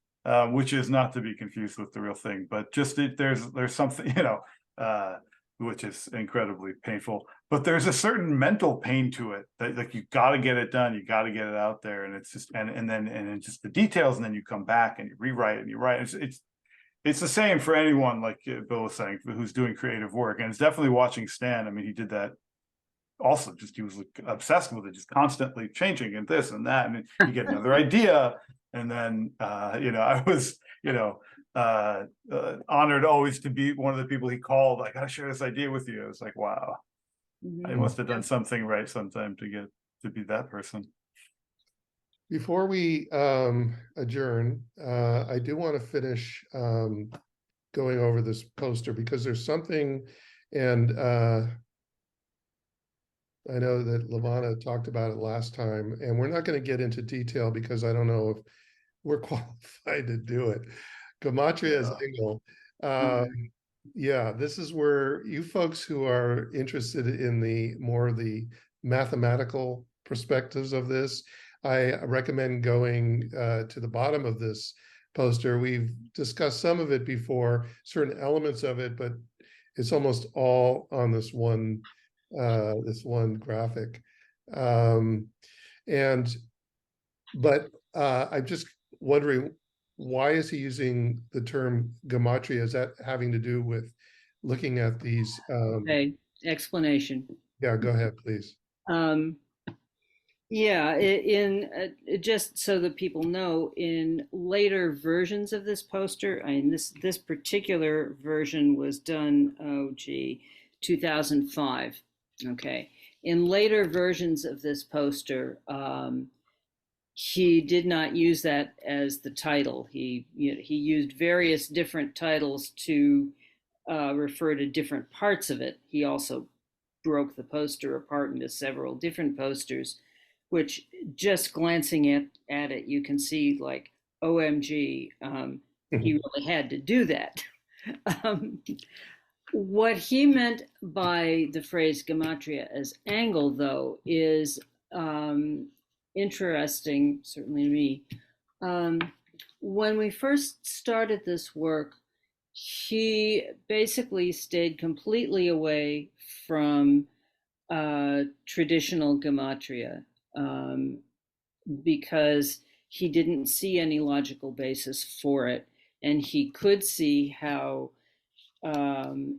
[SPEAKER 3] which is not to be confused with the real thing, but just there's something, you know, which is incredibly painful, but there's a certain mental pain to it that, like, you got to get it done, you got to get it out there, and it's just, and then it's just the details, and then you come back and you rewrite and you write. It's the same for anyone, like Bill was saying, who's doing creative work, and it's definitely watching Stan. I mean, he did that also, just he was like obsessed with it, just constantly changing and this and that, and you get another idea, and then you know, I was, you know, honored always to be one of the people he called. I gotta share this idea with you. I was like, wow, I must have done something right sometime to get to be that person.
[SPEAKER 1] Before we adjourn, I do want to finish going over this poster because there's something, and I know that Lavana talked about it last time, and we're not going to get into detail because I don't know if we're qualified to do it. Gematria is Engel. Yeah, this is where you folks who are interested in the more of the mathematical perspectives of this, I recommend going to the bottom of this poster. We've discussed some of it before, certain elements of it, but it's almost all on this one graphic. And but I'm just wondering, why is he using the term gematria? Is that having to do with looking at these?
[SPEAKER 2] Okay, explanation.
[SPEAKER 1] Yeah, go ahead, please.
[SPEAKER 2] Yeah, just so that people know, in later versions of this poster, I mean, this particular version was done, 2005. Okay, in later versions of this poster, he did not use that as the title. He used various different titles to refer to different parts of it. He also broke the poster apart into several different posters, which, just glancing at it, you can see, like, OMG, he really had to do that. What he meant by the phrase gematria as angle, though, is interesting, certainly to me. When we first started this work, he basically stayed completely away from traditional gematria, because he didn't see any logical basis for it, and he could see how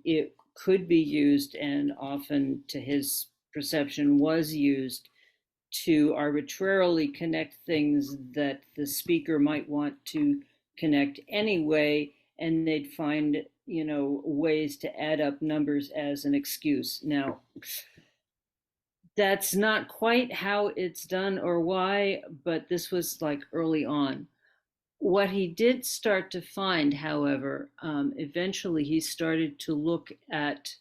[SPEAKER 2] it could be used, and often, to his perception, was used to arbitrarily connect things that the speaker might want to connect anyway, and they'd find, ways to add up numbers as an excuse. Now, that's not quite how it's done or why, but this was like early on. What he did start to find, however, eventually he started to look at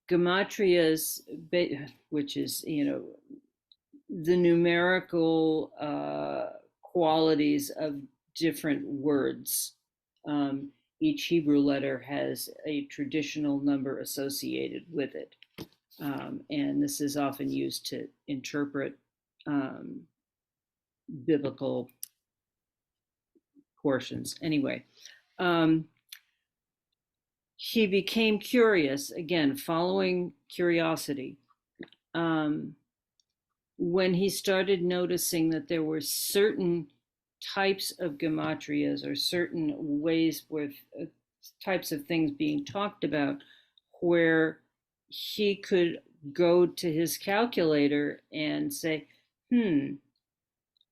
[SPEAKER 2] gematrias, which is, the numerical qualities of different words. Each Hebrew letter has a traditional number associated with it. And this is often used to interpret biblical portions. Anyway, he became curious, again, following curiosity, when he started noticing that there were certain types of gematrias, or certain ways with types of things being talked about, where he could go to his calculator and say,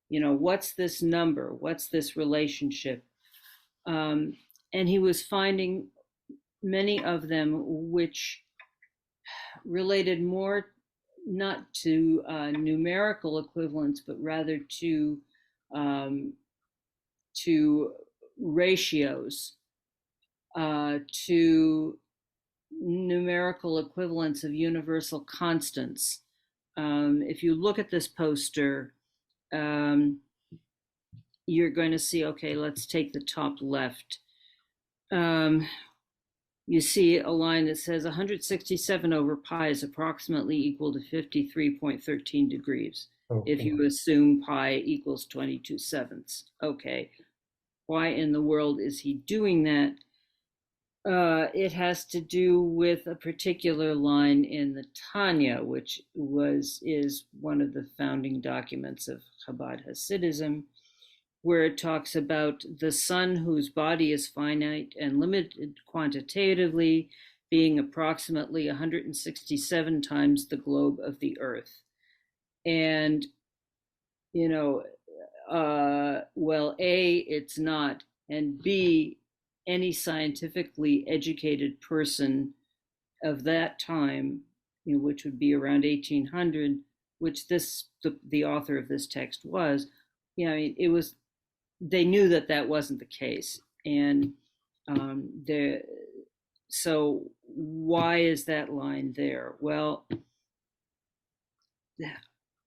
[SPEAKER 2] what's this number? What's this relationship? And he was finding many of them which related more not to numerical equivalents, but rather to ratios. to numerical equivalents of universal constants. If you look at this poster, you're going to see, okay, let's take the top left. You see a line that says 167 over pi is approximately equal to 53.13 degrees. If you assume pi equals 22/7. Okay, why in the world is he doing that? It has to do with a particular line in the Tanya, which is one of the founding documents of Chabad Hasidism, where it talks about the sun whose body is finite and limited quantitatively being approximately 167 times the globe of the earth. And, well, A, it's not, and B, any scientifically educated person of that time, which would be around 1800, which the author of this text was, it was, they knew that wasn't the case. And so why is that line there? Well,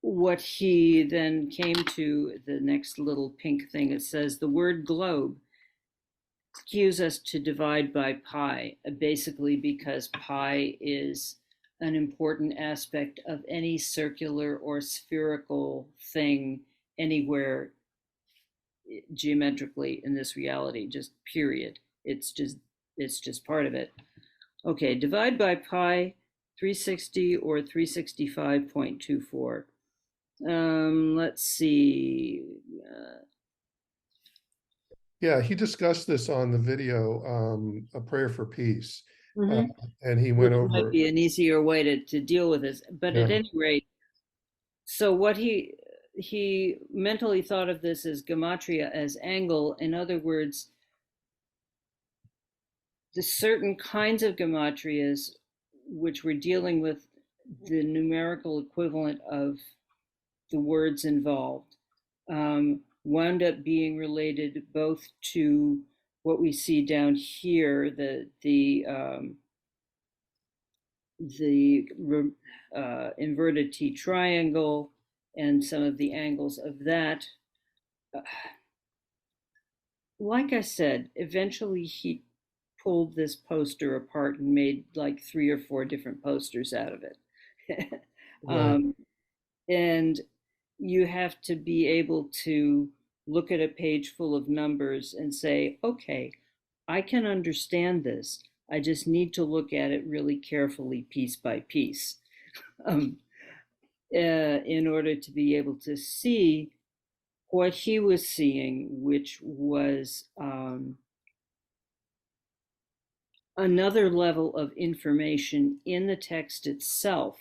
[SPEAKER 2] what he then came to, the next little pink thing, it says the word globe cues us to divide by pi, basically because pi is an important aspect of any circular or spherical thing anywhere geometrically in this reality, just period. It's just part of it. Okay, divide by pi, 360 or 365.24. Let's see.
[SPEAKER 1] Yeah, he discussed this on the video, A Prayer for Peace.
[SPEAKER 2] Mhm.
[SPEAKER 1] And he
[SPEAKER 2] Which
[SPEAKER 1] went
[SPEAKER 2] might
[SPEAKER 1] over.
[SPEAKER 2] be an easier way to deal with this. But at
[SPEAKER 1] Yeah.
[SPEAKER 2] any rate, so what he mentally thought of this as gematria, as angle. In other words, the certain kinds of gematrias which were dealing with the numerical equivalent of the words involved, wound up being related both to what we see down here, the inverted T triangle and some of the angles of that. Like I said, eventually he pulled this poster apart and made like 3 or 4 different posters out of it.
[SPEAKER 1] Right.
[SPEAKER 2] And you have to be able to look at a page full of numbers and say, okay, I can understand this. I just need to look at it really carefully, piece by piece, in order to be able to see what he was seeing, which was another level of information in the text itself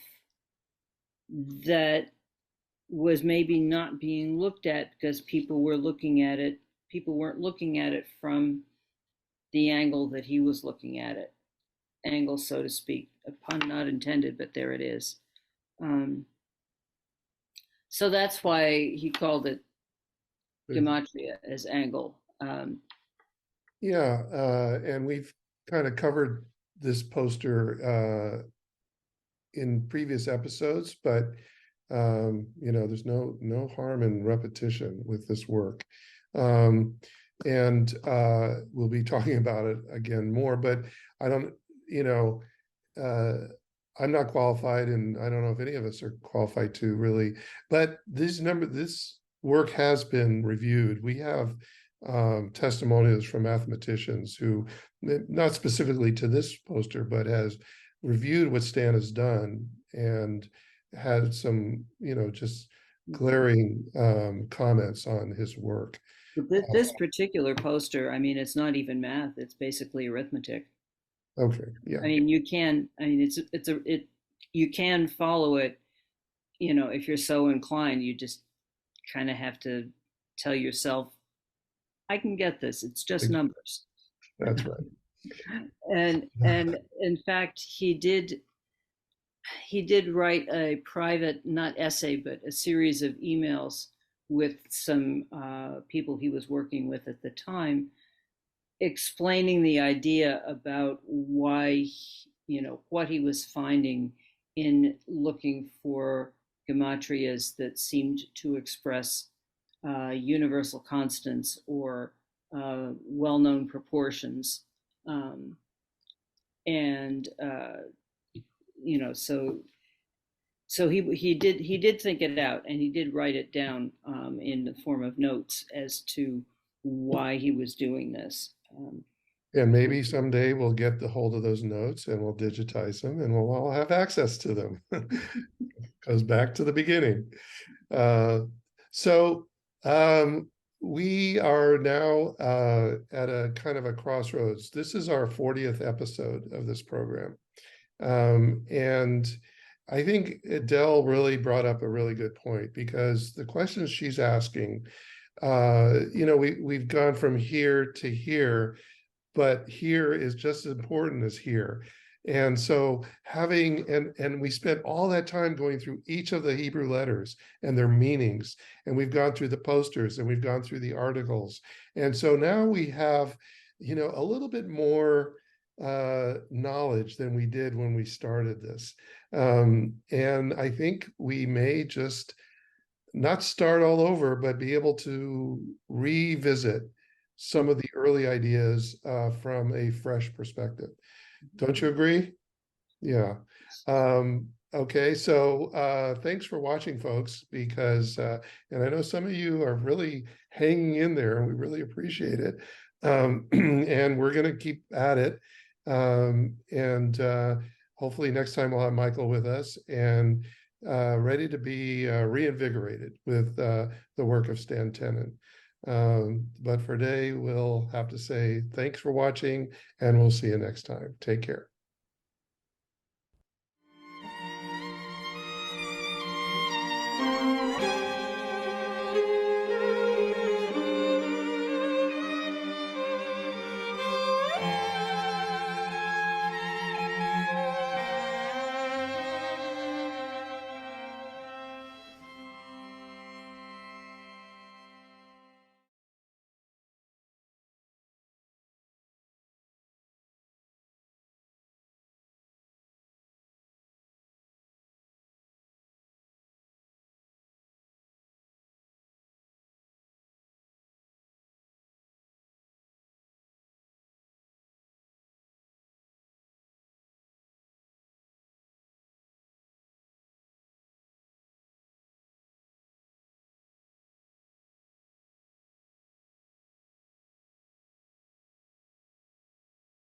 [SPEAKER 2] that was maybe not being looked at because people weren't looking at it from the angle that he was looking at it, angle, so to speak, a pun not intended, but there it is. So that's why he called it gematria, as angle.
[SPEAKER 1] Yeah, and we've kind of covered this poster in previous episodes, but there's no harm in repetition with this work. And we'll be talking about it again more, but I don't, I'm not qualified, and I don't know if any of us are qualified to really, but this work has been reviewed. We have testimonials from mathematicians who, not specifically to this poster, but has reviewed what Stan has done and had some, just glaring comments on his work.
[SPEAKER 2] This particular poster, I mean, it's not even math; it's basically arithmetic.
[SPEAKER 1] Okay, yeah.
[SPEAKER 2] I mean, you can. I mean, you can follow it. If you're so inclined, you just kind of have to tell yourself, "I can get this. It's just numbers."
[SPEAKER 1] That's right.
[SPEAKER 2] And in fact, he did write a private, not essay, but a series of emails with some people he was working with at the time, explaining the idea about why, what he was finding in looking for gematrias that seemed to express universal constants or well-known proportions. And so he did think it out, and he did write it down in the form of notes as to why he was doing this.
[SPEAKER 1] And maybe someday we'll get the hold of those notes and we'll digitize them and we'll all have access to them. Goes back to the beginning. So we are now at a kind of a crossroads. This is our 40th episode of this program. And I think Idelle really brought up a really good point, because the questions she's asking, we've gone from here to here, but here is just as important as here. And so and we spent all that time going through each of the Hebrew letters and their meanings, and we've gone through the posters and we've gone through the articles. And so now we have, a little bit more knowledge than we did when we started this. And I think we may just not start all over, but be able to revisit some of the early ideas from a fresh perspective. Don't you agree? Yeah. Okay, so thanks for watching, folks, because and I know some of you are really hanging in there, and we really appreciate it. And we're going to keep at it. And hopefully next time we'll have Michael with us and ready to be reinvigorated with the work of Stan Tenen. But for today, we'll have to say thanks for watching, and we'll see you next time. Take care.